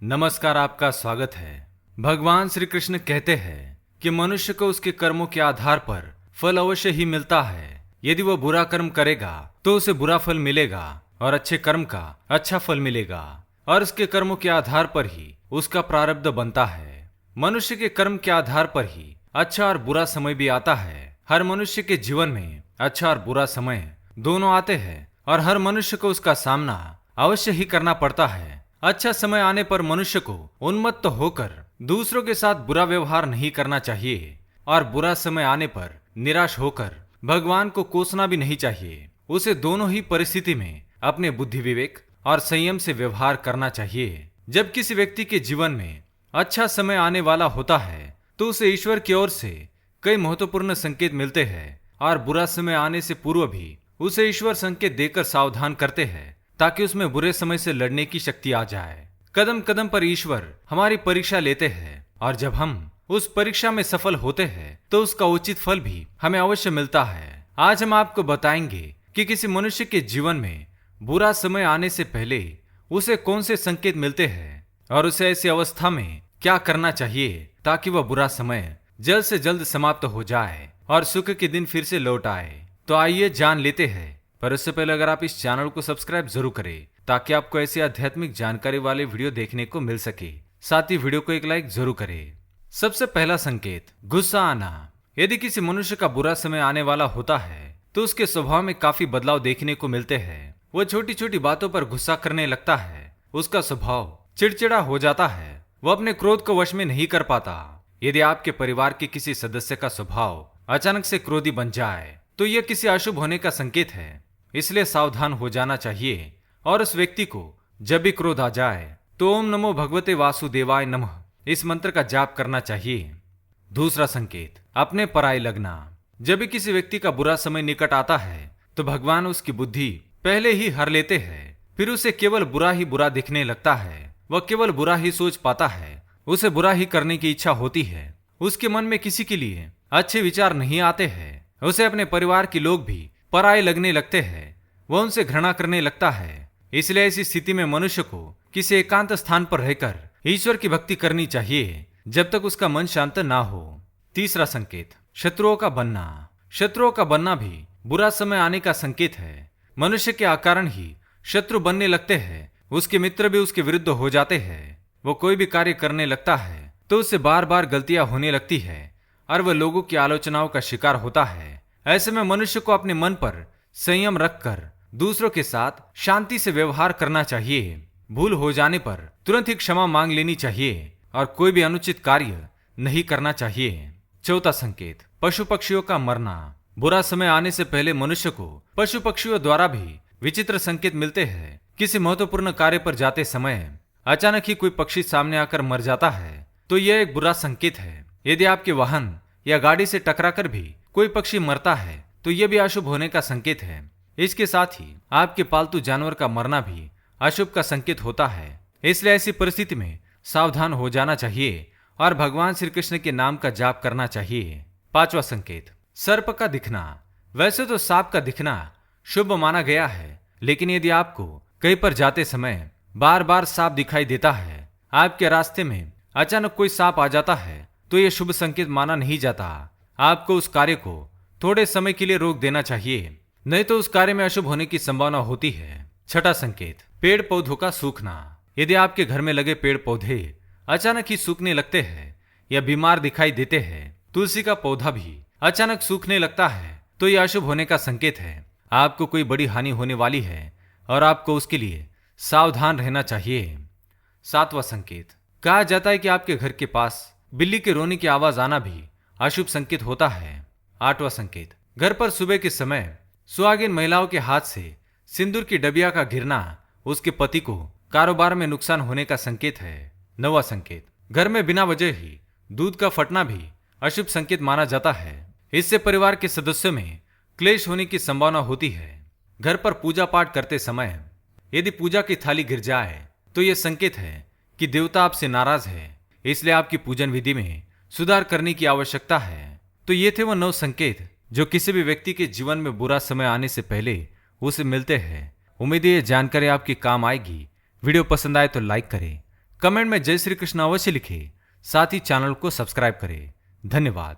नमस्कार, आपका स्वागत है। भगवान श्री कृष्ण कहते हैं कि मनुष्य को उसके कर्मों के आधार पर फल अवश्य ही मिलता है। यदि वह बुरा कर्म करेगा तो उसे बुरा फल मिलेगा और अच्छे कर्म का अच्छा फल मिलेगा, और इसके कर्मों के आधार पर ही उसका प्रारब्ध बनता है। मनुष्य के कर्म के आधार पर ही अच्छा और बुरा समय भी आता है। हर मनुष्य के जीवन में अच्छा और बुरा समय दोनों आते हैं और हर मनुष्य को उसका सामना अवश्य ही करना पड़ता है। अच्छा समय आने पर मनुष्य को उन्मत्त होकर दूसरों के साथ बुरा व्यवहार नहीं करना चाहिए और बुरा समय आने पर निराश होकर भगवान को कोसना भी नहीं चाहिए। उसे दोनों ही परिस्थिति में अपने बुद्धि विवेक और संयम से व्यवहार करना चाहिए। जब किसी व्यक्ति के जीवन में अच्छा समय आने वाला होता है तो उसे ईश्वर की ओर से कई महत्वपूर्ण संकेत मिलते हैं और बुरा समय आने से पूर्व भी उसे ईश्वर संकेत देकर सावधान करते हैं ताकि उसमें बुरे समय से लड़ने की शक्ति आ जाए। कदम कदम पर ईश्वर हमारी परीक्षा लेते हैं और जब हम उस परीक्षा में सफल होते हैं तो उसका उचित फल भी हमें अवश्य मिलता है। आज हम आपको बताएंगे कि किसी मनुष्य के जीवन में बुरा समय आने से पहले उसे कौन से संकेत मिलते हैं और उसे ऐसी अवस्था में क्या करना चाहिए ताकि वह बुरा समय जल्द से जल्द समाप्त हो जाए और सुख के दिन फिर से लौट आए। तो आइए जान लेते हैं, पर उससे पहले अगर आप इस चैनल को सब्सक्राइब जरूर करें ताकि आपको ऐसी आध्यात्मिक जानकारी वाले वीडियो देखने को मिल सके। साथ ही वीडियो को एक लाइक जरूर करें। सबसे पहला संकेत, गुस्सा आना। यदि किसी मनुष्य का बुरा समय आने वाला होता है तो उसके स्वभाव में काफी बदलाव देखने को मिलते हैं। वह छोटी छोटी बातों पर गुस्सा करने लगता है। उसका स्वभाव चिड़चिड़ा हो जाता है। वह अपने क्रोध को वश में नहीं कर पाता। यदि आपके परिवार के किसी सदस्य का स्वभाव अचानक से क्रोधी बन जाए तो यह किसी अशुभ होने का संकेत है, इसलिए सावधान हो जाना चाहिए। और उस व्यक्ति को जब भी क्रोध आ जाए तो ओम नमो भगवते वासुदेवाय नमः इस मंत्र का जाप करना चाहिए। दूसरा संकेत, अपने पराई लगना। जब भी किसी व्यक्ति का बुरा समय निकट आता है तो भगवान उसकी बुद्धि पहले ही हर लेते हैं। फिर उसे केवल बुरा ही बुरा दिखने लगता है। वह केवल बुरा ही सोच पाता है। उसे बुरा ही करने की इच्छा होती है। उसके मन में किसी के लिए अच्छे विचार नहीं आते हैं। उसे अपने परिवार के लोग भी पराये लगने लगते हैं। वह उनसे घृणा करने लगता है। इसलिए ऐसी स्थिति में मनुष्य को किसी एकांत स्थान पर रहकर ईश्वर की भक्ति करनी चाहिए जब तक उसका मन शांत ना हो। तीसरा संकेत, शत्रुओं का बनना। शत्रुओं का बनना भी बुरा समय आने का संकेत है। मनुष्य के अकारण ही शत्रु बनने लगते हैं। उसके मित्र भी उसके विरुद्ध हो जाते हैं। वो कोई भी कार्य करने लगता है तो उससे बार बार गलतियां होने लगती है और वह लोगों की आलोचनाओं का शिकार होता है। ऐसे में मनुष्य को अपने मन पर संयम रखकर दूसरों के साथ शांति से व्यवहार करना चाहिए। भूल हो जाने पर तुरंत ही क्षमा मांग लेनी चाहिए और कोई भी अनुचित कार्य नहीं करना चाहिए। चौथा संकेत, पशु पक्षियों का मरना। बुरा समय आने से पहले मनुष्य को पशु पक्षियों द्वारा भी विचित्र संकेत मिलते हैं। किसी महत्वपूर्ण कार्य पर जाते समय अचानक ही कोई पक्षी सामने आकर मर जाता है तो यह एक बुरा संकेत है। यदि आपके वाहन या गाड़ी से टकराकर भी कोई पक्षी मरता है तो यह भी अशुभ होने का संकेत है। इसके साथ ही आपके पालतू जानवर का मरना भी अशुभ का संकेत होता है। इसलिए ऐसी परिस्थिति में सावधान हो जाना चाहिए और भगवान श्री कृष्ण के नाम का जाप करना चाहिए। पांचवा संकेत, सर्प का दिखना। वैसे तो सांप का दिखना शुभ माना गया है, लेकिन यदि आपको कहीं पर जाते समय बार बार सांप दिखाई देता है, आपके रास्ते में अचानक कोई सांप आ जाता है तो यह शुभ संकेत माना नहीं जाता। आपको उस कार्य को थोड़े समय के लिए रोक देना चाहिए, नहीं तो उस कार्य में अशुभ होने की संभावना होती है। छठा संकेत, पेड़ पौधों का सूखना। यदि आपके घर में लगे पेड़ पौधे अचानक ही सूखने लगते हैं या बीमार दिखाई देते हैं, तुलसी का पौधा भी अचानक सूखने लगता है तो यह अशुभ होने का संकेत है। आपको कोई बड़ी हानि होने वाली है और आपको उसके लिए सावधान रहना चाहिए। सातवां संकेत, कहा जाता है कि आपके घर के पास बिल्ली के रोने की आवाज आना भी अशुभ संकेत होता है। आठवां संकेत, घर पर सुबह के समय सुहागिन महिलाओं के हाथ से सिंदूर की डबिया का गिरना उसके पति को कारोबार में नुकसान होने का संकेत है। नौवां संकेत, घर में बिना वजह ही दूध का फटना भी अशुभ संकेत माना जाता है। इससे परिवार के सदस्यों में क्लेश होने की संभावना होती है। घर पर पूजा पाठ करते समय यदि पूजा की थाली गिर जाए तो यह संकेत है कि देवता आपसे नाराज है, इसलिए आपकी पूजन विधि में सुधार करने की आवश्यकता है। तो ये थे वो 9 संकेत जो किसी भी व्यक्ति के जीवन में बुरा समय आने से पहले उसे मिलते हैं। उम्मीद है ये जानकारी आपके काम आएगी। वीडियो पसंद आए तो लाइक करें, कमेंट में जय श्री कृष्ण अवश्य लिखें। साथ ही चैनल को सब्सक्राइब करें। धन्यवाद।